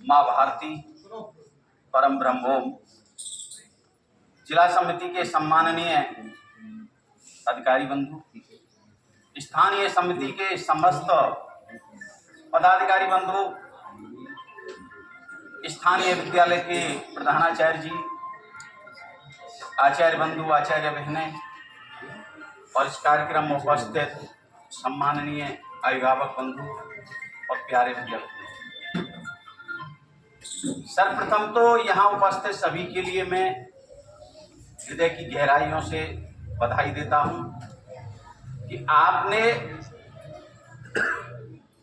माँ भारती, परम ब्रह्मोम, जिला समिति के सम्माननीय अधिकारी बंधु, स्थानीय समिति के समस्त पदाधिकारी बंधु, स्थानीय विद्यालय के प्रधानाचार्य जी, आचार्य बंधु, आचार्य बहनें और इस कार्यक्रम में उपस्थित सम्माननीय अभिभावक बंधु और प्यारे विद्यार्थी, सर्वप्रथम तो यहाँ उपस्थित सभी के लिए मैं हृदय की गहराइयों से बधाई देता हूँ कि आपने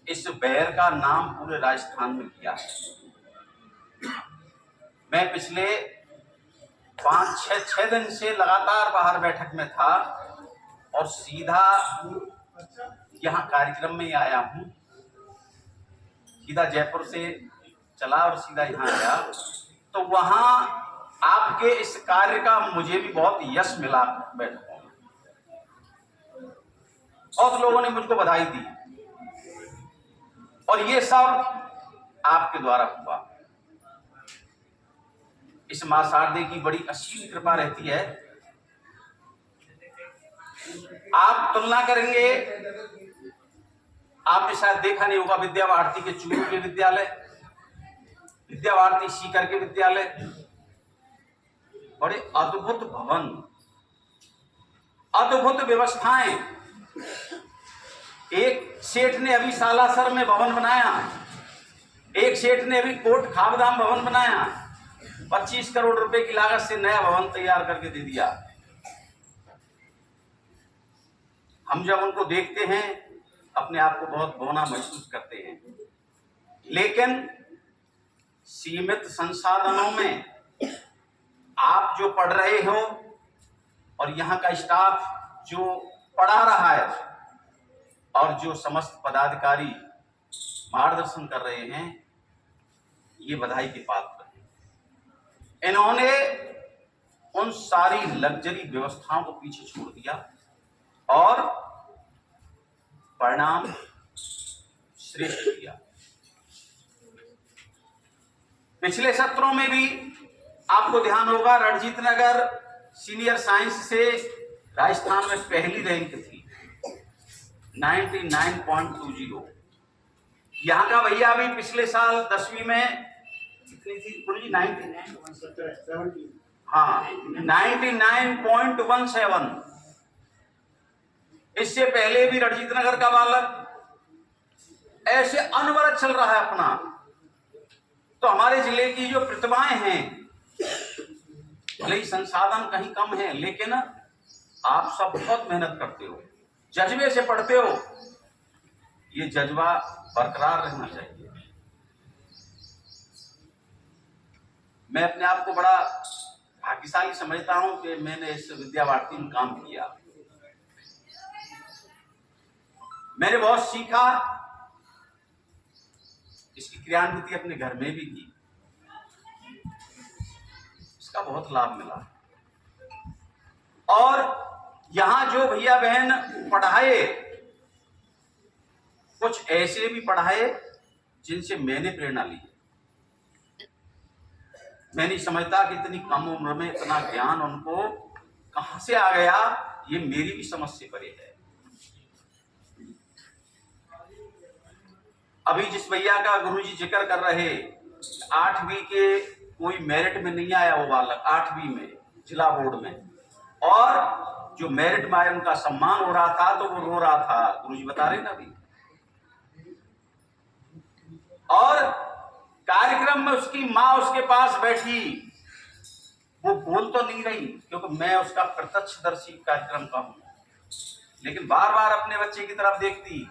इस बैर का नाम पूरे राजस्थान में किया है। मैं पिछले 5-6 दिन से लगातार बाहर बैठक में था और सीधा यहाँ कार्यक्रम में आया हूँ। सीधा जयपुर से चला और सीधा यहाँ आया, तो वहाँ आपके इस कार्य का मुझे भी बहुत यश मिला। बैठकों में बहुत लोगों ने मुझको बधाई दी और ये सब आपके द्वारा हुआ। इस मां शारदे की बड़ी असीम कृपा रहती है। आप तुलना करेंगे, आपने शायद देखा नहीं होगा, विद्या भारती के चूरू के विद्यालय, विद्या भारती सीकर के विद्यालय, बड़े अद्भुत भवन, अद्भुत व्यवस्थाएं। एक सेठ ने अभी सालासर में भवन बनाया, एक सेठ ने अभी कोट खाबधाम भवन बनाया, 25 करोड़ रुपए की लागत से नया भवन तैयार करके दे दिया। हम जब उनको देखते हैं अपने आप को बहुत बौना महसूस करते हैं, लेकिन सीमित संसाधनों में आप जो पढ़ रहे हो और यहाँ का स्टाफ जो पढ़ा रहा है और जो समस्त पदाधिकारी मार्गदर्शन कर रहे हैं, ये बधाई के पात्र हैं। इन्होंने उन सारी लग्जरी व्यवस्थाओं को पीछे छोड़ दिया और परिणाम श्रेष्ठ किया। पिछले सत्रों में भी आपको ध्यान होगा, रणजीत नगर सीनियर साइंस से राजस्थान में पहली रैंक थी, 99.20। यहाँ का भैया भी पिछले साल 10वीं में कितनी थी गुरु जी? 99, हाँ 99.17। इससे पहले भी रणजीत नगर का बालक ऐसे अनवरत चल रहा है अपना। तो हमारे जिले की जो प्रतिभाएं हैं, भले ही संसाधन कहीं कम है, लेकिन आप सब बहुत मेहनत करते हो, जज्बे से पढ़ते हो। ये जज्बा बरकरार रहना चाहिए। मैं अपने आप को बड़ा भाग्यशाली समझता हूं कि मैंने इस विद्या भारती में काम किया। मैंने बहुत सीखा, इसकी क्रियान्विति अपने घर में भी की, इसका बहुत लाभ मिला। और यहां जो भैया बहन पढ़ाए, कुछ ऐसे भी पढ़ाए जिनसे मैंने प्रेरणा ली। मैं नहीं समझता कि इतनी कम उम्र में इतना ज्ञान उनको कहां से आ गया, ये मेरी भी समझ से परे है। अभी जिस भैया का गुरुजी जिक्र कर रहे, 8वीं के कोई मेरिट में नहीं आया वो बालक, 8वीं में जिला बोर्ड में, और जो मेरिट में आया उनका सम्मान हो रहा था तो वो रो रहा था, गुरुजी बता रहे ना अभी। और कार्यक्रम में उसकी माँ उसके पास बैठी, वो बोल तो नहीं रही क्योंकि मैं उसका प्रत्यक्षदर्शी कार्यक्रम का हूं, लेकिन बार बार अपने बच्चे की तरफ देखती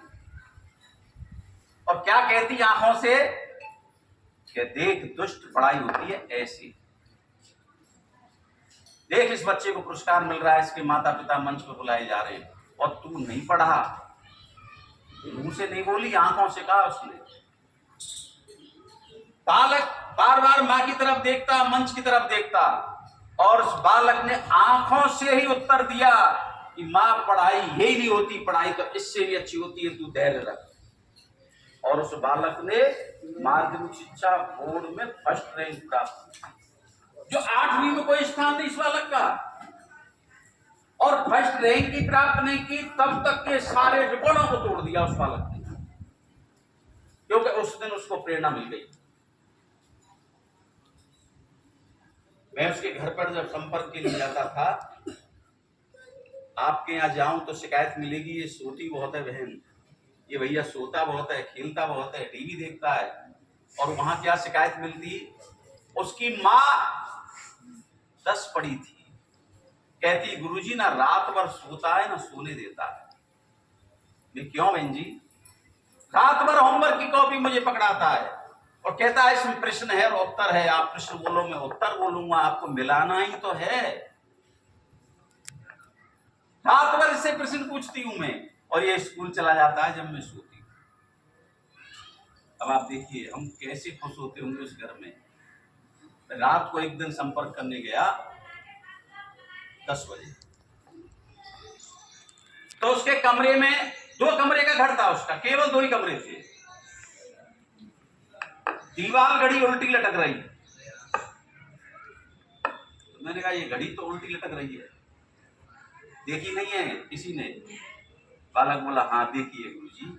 और क्या कहती आंखों से कि देख दुष्ट पढ़ाई होती है ऐसी, देख इस बच्चे को पुरस्कार मिल रहा है, इसके माता पिता मंच पर बुलाए जा रहे हैं और तू नहीं पढ़ा। मुंह से नहीं बोली, आंखों से कहा उसने। बालक बार बार मां की तरफ देखता, मंच की तरफ देखता, और उस बालक ने आंखों से ही उत्तर दिया कि मां पढ़ाई यही नहीं होती, पढ़ाई तो इससे भी अच्छी होती है, तू धैर्य रख। और उस बालक ने माध्यमिक शिक्षा बोर्ड में फर्स्ट रैंक प्राप्त की, जो 8वीं में कोई स्थान नहीं इस बालक का, और फर्स्ट रैंक की प्राप्त नहीं की, तब तक के सारे रिकॉर्डों को तोड़ दिया उस बालक ने, क्योंकि उस दिन उसको प्रेरणा मिल गई। मैं उसके घर पर जब संपर्क के लिए जाता था, आपके यहाँ जाऊं तो शिकायत मिलेगी, ये सोती बहुत है बहन, ये भैया सोता बहुत है, खेलता बहुत है, टीवी देखता है। और वहां क्या शिकायत मिलती, उसकी माँ 10 पढ़ी थी, कहती गुरुजी ना रात भर सोता है ना सोने देता है। मैं क्यों बहन जी? रात भर होमवर्क की कॉपी मुझे पकड़ाता है और कहता है इसमें प्रश्न है और उत्तर है, आप प्रश्न बोलो मैं उत्तर बोलूंगा, आपको मिलाना ही तो है। रात भर इससे प्रश्न पूछती हूं मैं, और ये स्कूल चला जाता है जब मैं सोती हूं। अब आप देखिए हम कैसे खुश होते होंगे उस घर में। रात को एक दिन संपर्क करने गया 10 बजे, तो उसके कमरे में 2 कमरे का घर था, उसका केवल 2 ही कमरे थे, दीवार घड़ी उल्टी लटक रही। तो मैंने कहा ये घड़ी तो उल्टी लटक रही है, देखी नहीं है किसी ने? बालक बोला हाँ देखिए गुरुजी,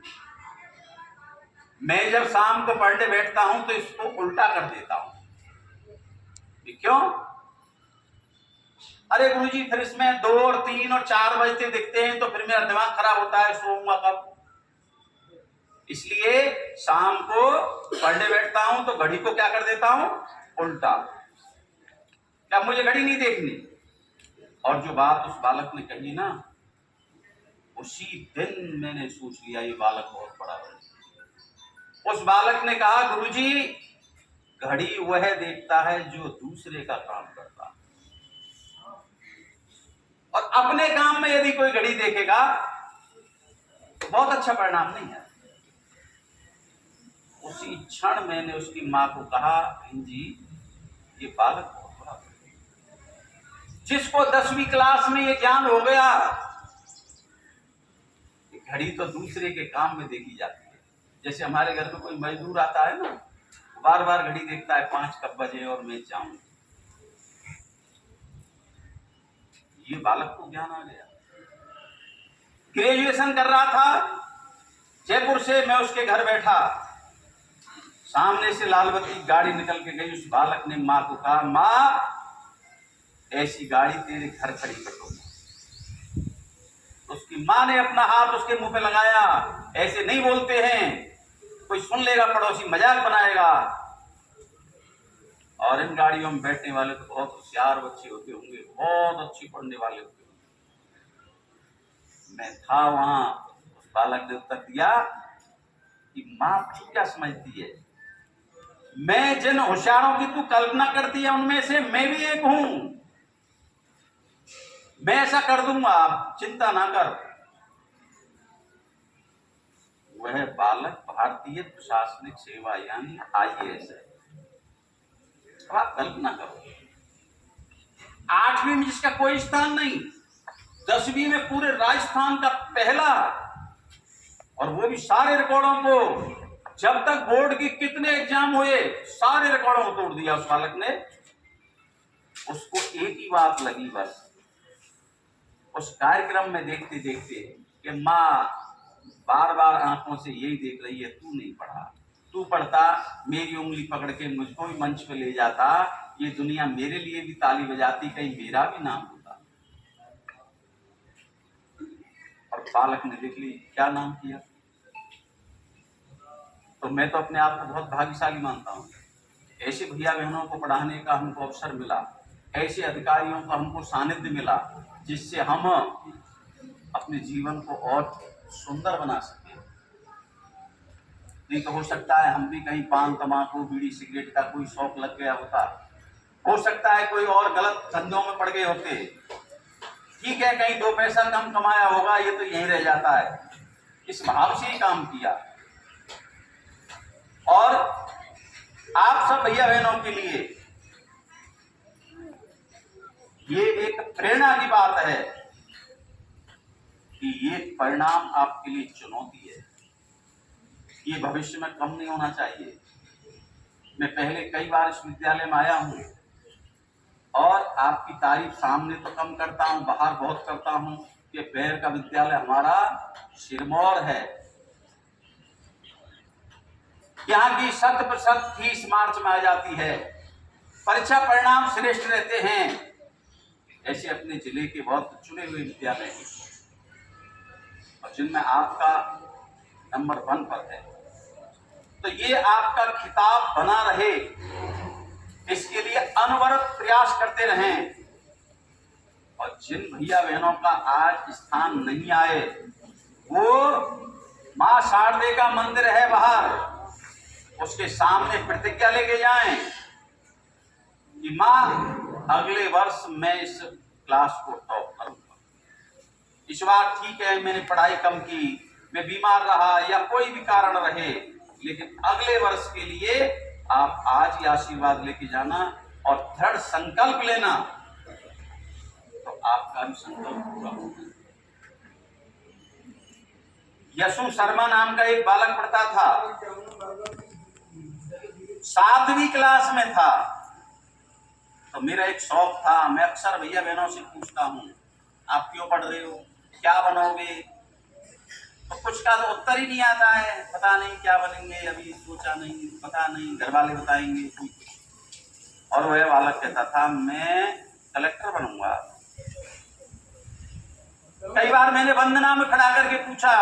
मैं जब शाम को पढ़ने बैठता हूं तो इसको उल्टा कर देता हूं। क्यों? अरे गुरुजी फिर इसमें 2 और 3 और 4 बजते दिखते हैं, तो फिर मेरा दिमाग खराब होता है, सोऊंगा कब? इसलिए शाम को पढ़ने बैठता हूं तो घड़ी को क्या कर देता हूं, उल्टा। क्या मुझे घड़ी नहीं देखनी? और जो बात उस बालक ने कही ना, उसी दिन मैंने सोच लिया ये बालक बहुत बड़ा है। उस बालक ने कहा गुरुजी घड़ी वह देखता है जो दूसरे का काम करता है, और अपने काम में यदि कोई घड़ी देखेगा तो बहुत अच्छा परिणाम नहीं है। उसी क्षण मैंने उसकी मां को कहा बहन जी ये बालक बहुत बड़ा है, जिसको 10वीं क्लास में ये ज्ञान हो गया, घड़ी तो दूसरे के काम में देखी जाती है। जैसे हमारे घर में कोई मजदूर आता है ना, बार बार घड़ी देखता है 5 कब बजे और मैं जाऊं। ये बालक को ज्ञान आ गया। ग्रेजुएशन कर रहा था जयपुर से, मैं उसके घर बैठा, सामने से लालबत्ती गाड़ी निकल के गई। उस बालक ने माँ को कहा माँ ऐसी गाड़ी तेरे घर खड़ी कर दूंगा। उसकी माँ ने अपना हाथ उसके मुंह पे लगाया, ऐसे नहीं बोलते हैं, कोई सुन लेगा, पड़ोसी मजाक बनाएगा। और इन गाड़ियों में बैठने वाले तो बहुत होशियार बच्चे होते होंगे, बहुत अच्छी पढ़ने वाले होते होंगे। मैं था वहां, उस बालक ने उत्तर दिया कि माँ तू क्या समझती है, मैं जिन होशियारों की तू कल्पना करती है उनमें से मैं भी एक हूं, मैं ऐसा कर दूंगा, आप चिंता ना कर। वह बालक भारतीय प्रशासनिक सेवा यानी IAS है। आप कल्पना करो, 8वीं में जिसका कोई स्थान नहीं, 10वीं में पूरे राजस्थान का पहला, और वो भी सारे रिकॉर्डों को, जब तक बोर्ड की कितने एग्जाम हुए सारे रिकॉर्डों को तोड़ दिया उस बालक ने। उसको एक ही बात लगी बस, उस कार्यक्रम में देखते देखते कि माँ बार बार आंखों से यही देख रही है, तू नहीं पढ़ा, तू पढ़ता मेरी उंगली पकड़ के मुझको भी मंच पे ले जाता, ये दुनिया मेरे लिए भी ताली बजाती, कहीं मेरा भी नाम होता। और बालक ने देख ली क्या नाम किया। तो मैं तो अपने आप को बहुत भाग्यशाली मानता हूँ, ऐसे भैया बहनों को पढ़ाने का हमको अवसर मिला, ऐसे अधिकारियों का हमको सानिध्य मिला, जिससे हम अपने जीवन को और सुंदर बना सके। नहीं तो हो सकता है हम भी कहीं पान तंबाकू बीड़ी सिगरेट का कोई शौक लग गया होता, हो सकता है कोई और गलत धंधों में पड़ गए होते, ठीक है कहीं 2 पैसा कम कमाया होगा, ये तो यहीं रह जाता है। इस भाव से ही काम किया। और आप सब भैया बहनों के लिए ये एक प्रेरणा की बात है कि ये परिणाम आपके लिए चुनौती है। ये भविष्य में कम नहीं होना चाहिए। मैं पहले कई बार इस विद्यालय में आया हूँ और आपकी तारीफ सामने तो कम करता हूँ, बाहर बहुत करता हूँ कि पैर का विद्यालय हमारा सिरमौर है। यहाँ की 100% फीस मार्च में आ जाती है, परीक्षा परिणाम श्रेष्ठ रहते हैं। ऐसे अपने जिले के बहुत चुने हुए विद्यालय हैं और जिनमें आपका नंबर 1 पर है। तो ये आपका खिताब बना रहे, इसके लिए अनवरत प्रयास करते रहें। और जिन भैया बहनों का आज स्थान नहीं आए, वो मां शारदे का मंदिर है बाहर, उसके सामने प्रतिज्ञा लेके जाएं कि मां अगले वर्ष मैं इस क्लास को टॉप करूंगा। इस बार ठीक है मैंने पढ़ाई कम की, मैं बीमार रहा या कोई भी कारण रहे, लेकिन अगले वर्ष के लिए आप आज ही आशीर्वाद लेके जाना और दृढ़ संकल्प लेना, तो आपका भी संकल्प पूरा होगा। यशु शर्मा नाम का एक बालक पढ़ता था, 7वीं क्लास में था। तो मेरा एक शौक था, मैं अक्सर भैया बहनों से पूछता हूँ आप क्यों पढ़ रहे हो, क्या बनोगे? तो कुछ का तो उत्तर ही नहीं आता है, पता नहीं क्या बनेंगे, अभी सोचा नहीं, पता नहीं, घर वाले बताएंगे कोई कुछ। और वह बालक कहता था मैं कलेक्टर बनूंगा। कई बार मैंने वंदना में खड़ा करके पूछा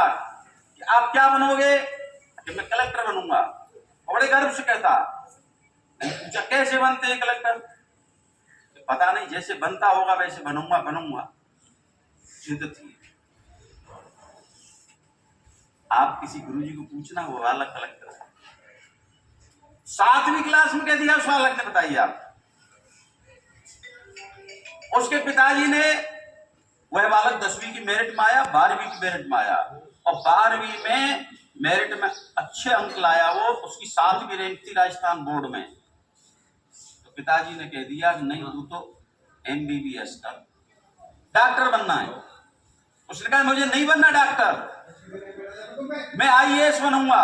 कि आप क्या बनोगे? कि मैं कलेक्टर बनूंगा। बड़े गर्व से कहता। पूछा कैसे बनते हैं कलेक्टर? पता नहीं, जैसे बनता होगा वैसे बनूंगा। जिद थी। आप किसी गुरुजी को पूछना, वो बालक कलेक्टर है। 7वीं क्लास में कह दिया उस बालक ने, बताइए आप। उसके पिताजी ने, वह बालक 10वीं की मेरिट में आया, 12वीं की मेरिट में आया और 12वीं में मेरिट में अच्छे अंक लाया वो, उसकी 7वीं रैंक थी राजस्थान बोर्ड में। तो पिताजी ने कह दिया नहीं तू तो MBBS कर, डॉक्टर बनना है। उसने कहा मुझे नहीं बनना डॉक्टर, मैं IAS बनूंगा।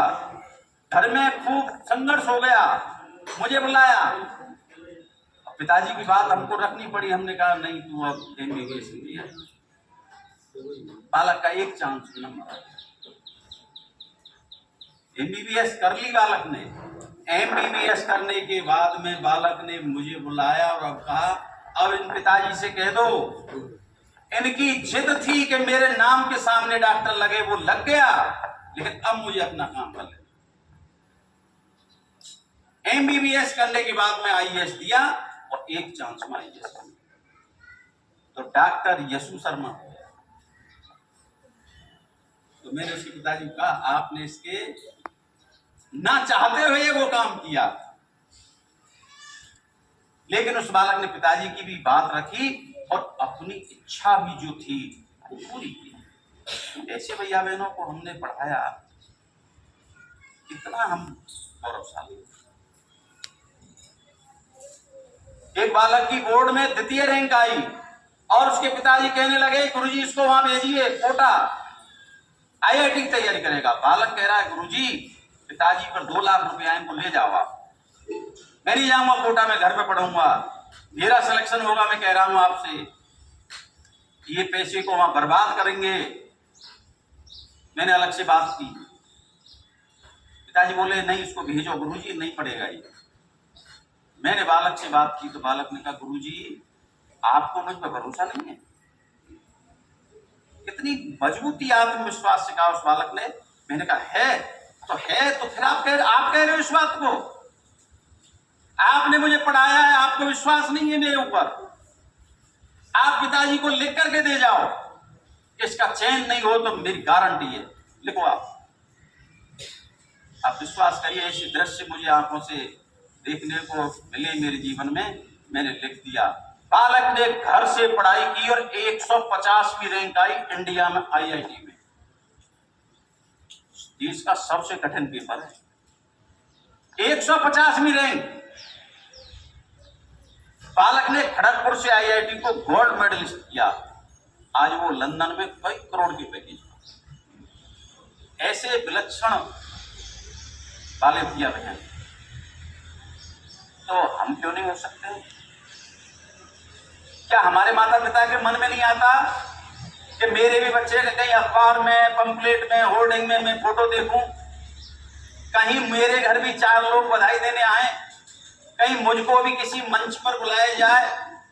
घर में खूब संघर्ष हो गया, मुझे बुलाया, पिताजी की बात हमको रखनी पड़ी। हमने कहा नहीं तू अब MBBS लिया। बालक का एक चांस मिला, MBBS कर ली बालक ने। MBBS करने के बाद में बालक ने मुझे बुलाया और अब कहा अब इन पिताजी से कह दो, इनकी जिद थी कि मेरे नाम के सामने डॉक्टर लगे, वो लग गया, लेकिन अब मुझे अपना काम कर लेना। MBBS करने के बाद में IAS दिया और एक चांस में IAS कर लिया। तो डॉक्टर यशु शर्मा हो गया। तो मैंने उसके पिताजी को कहा आपने इसके ना चाहते हुए वो काम किया, लेकिन उस बालक ने पिताजी की भी बात रखी और अपनी इच्छा भी जो थी वो पूरी की। ऐसे भैया बहनों को हमने पढ़ाया, कितना हम गौरवशाली। एक बालक की बोर्ड में 2य रैंक आई और उसके पिताजी कहने लगे गुरुजी इसको वहां भेजिए कोटा, IIT की तैयारी करेगा। बालक कह रहा है गुरुजी पिताजी पर 2 लाख रुपए आए, इनको ले जाओ आप। मैं नहीं जाऊंगा कोटा, मैं घर पे पढ़ूंगा, मेरा सिलेक्शन होगा। मैं कह रहा हूं आपसे, ये पैसे को वहां बर्बाद करेंगे। मैंने अलग से बात की, पिताजी बोले नहीं इसको भेजो गुरुजी, नहीं पढ़ेगा ये। मैंने बालक से बात की तो बालक ने कहा गुरुजी आपको मुझ पर भरोसा नहीं है। कितनी मजबूती आत्मविश्वास से कहा उस बालक ने। मैंने कहा है तो फिर आप कह रहे हो इस बात को, आपने मुझे पढ़ाया है, आपको विश्वास नहीं है मेरे ऊपर, आप पिताजी को लिख करके दे जाओ, इसका चयन नहीं हो तो मेरी गारंटी है, लिखो आप विश्वास करिए। ऐसे दृश्य मुझे आंखों से देखने को मिले मेरे जीवन में, मैंने लिख दिया। बालक ने घर से पढ़ाई की और 150वीं रैंक आई इंडिया में IIT में। देश का सबसे कठिन पेपर है, 150वीं रैंक। बालक ने खड़गपुर से IIT को गोल्ड मेडलिस्ट किया। आज वो लंदन में कई करोड़ की पैकेज। ऐसे विलक्षण वाले भैया बहन, तो हम क्यों नहीं हो सकते? क्या हमारे माता पिता के मन में नहीं आता कि मेरे भी बच्चे कहीं अखबार में, पंपलेट में, होर्डिंग में मैं फोटो देखूं, कहीं मेरे घर भी 4 लोग बधाई देने आए, कहीं मुझको भी किसी मंच पर बुलाया जाए?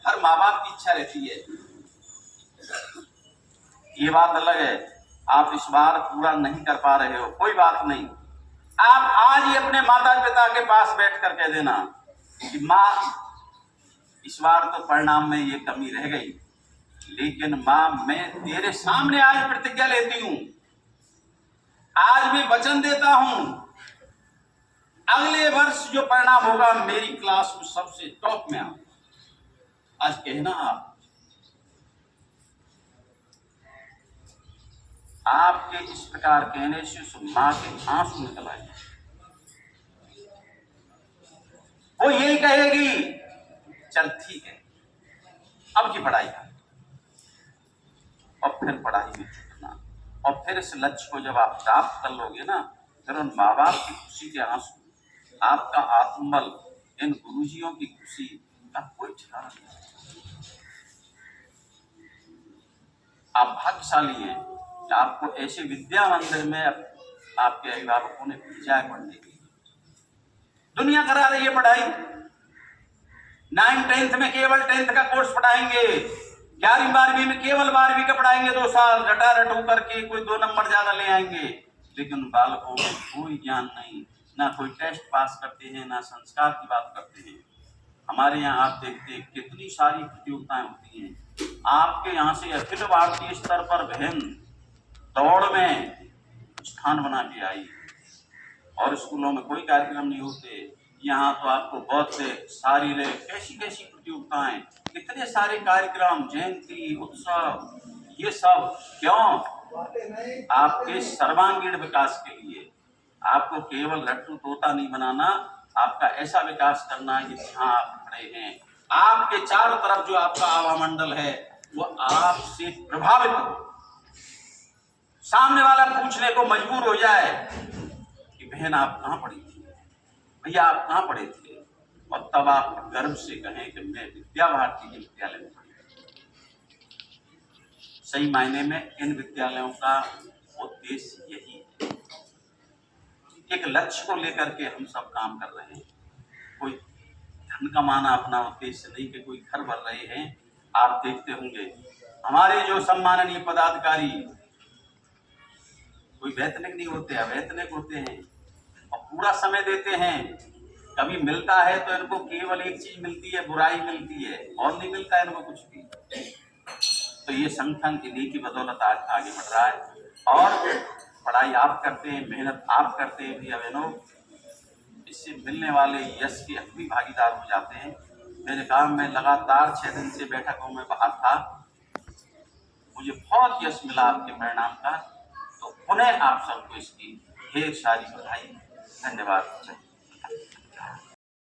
हर माँ बाप की इच्छा रहती है। ये बात अलग है, आप इस बार पूरा नहीं कर पा रहे हो, कोई बात नहीं। आप आज ही अपने माता पिता के पास बैठ कर कह देना कि माँ, इस बार तो परिणाम में ये कमी रह गई, लेकिन माँ मैं तेरे सामने आज प्रतिज्ञा लेती हूं, आज मैं वचन देता हूं, अगले वर्ष जो परिणाम होगा मेरी क्लास में सबसे टॉप में आऊंगा। आज कहना आपके इस प्रकार कहने से उस माँ के आंसू निकल आए। वो यही कहेगी, चल ठीक है, अब की पढ़ाई कर, और फिर पढ़ाई में जुटना, और फिर इस लक्ष्य को जब आप प्राप्त कर लोगे ना, फिर उन माँ बाप की खुशी के आंसू, आपका आत्मबल, इन गुरुजियों की खुशी का कोई ठिकाना नहीं। आप भाग्यशाली हैं कि आपको ऐसे विद्या मंदिर में आपके अभिभावकों ने भेजा है पढ़ने के लिए। दुनिया करा रही है पढ़ाई, 9th 10th में केवल 10th का कोर्स पढ़ाएंगे, 11वीं 12वीं में केवल 12वीं का पढ़ाएंगे, 2 साल रटा रटू करके कोई 2 नंबर ज्यादा ले आएंगे, लेकिन बालकों को कोई ज्ञान नहीं, ना कोई टेस्ट पास करते हैं, ना संस्कार की बात करते हैं। हमारे यहाँ आप देखते हैं कितनी सारी प्रतियोगिताएं होती हैं। आपके यहाँ से अखिल भारतीय स्तर पर बहन दौड़ में स्थान बना के आई, और स्कूलों में कोई कार्यक्रम नहीं होते। यहाँ तो आपको बहुत से शारीरिक कैसी कैसी प्रतियोगिताएं, कितने सारे कार्यक्रम, जयंती, उत्सव, ये सब क्यों? आपके सर्वांगीण विकास के लिए। आपको केवल लट्टू तोता नहीं बनाना, आपका ऐसा विकास करना है कि जहाँ आप खड़े हैं आपके चारों तरफ जो आपका आवामंडल है वो आपसे प्रभावित हो, सामने वाला पूछने को मजबूर हो जाए कि बहन आप कहाँ पढ़ी थी, भैया आप कहाँ पढ़े थे, और तब आप गर्व से कहें कि मैं विद्या भारती विद्यालय में पढ़ी। सही मायने में इन विद्यालयों का उद्देश्य यही है, एक लक्ष्य को लेकर के हम सब काम कर रहे हैं। कोई धन कमाना अपना उद्देश्य नहीं कि कोई घर भर रहे हैं। आप देखते होंगे हमारे जो सम्माननीय पदाधिकारी कोई वैतनिक नहीं होते, अवैतनिक होते हैं और पूरा समय देते हैं। कभी मिलता है तो इनको केवल एक चीज मिलती है, बुराई मिलती है, और नहीं मिलता है इनको कुछ भी। तो ये संगठन इन्हीं की बदौलत आज आगे बढ़ रहा है, और पढ़ाई आप करते हैं, मेहनत आप करते हैं भैया बहनों, इससे मिलने वाले यश के हम भी भागीदार हो जाते हैं। मेरे काम में लगातार 6 दिन से बैठकों में बाहर था, मुझे बहुत यश मिला आपके परिणाम का, तो पुनः आप सबको इसकी ढेर सारी बधाई, धन्यवाद।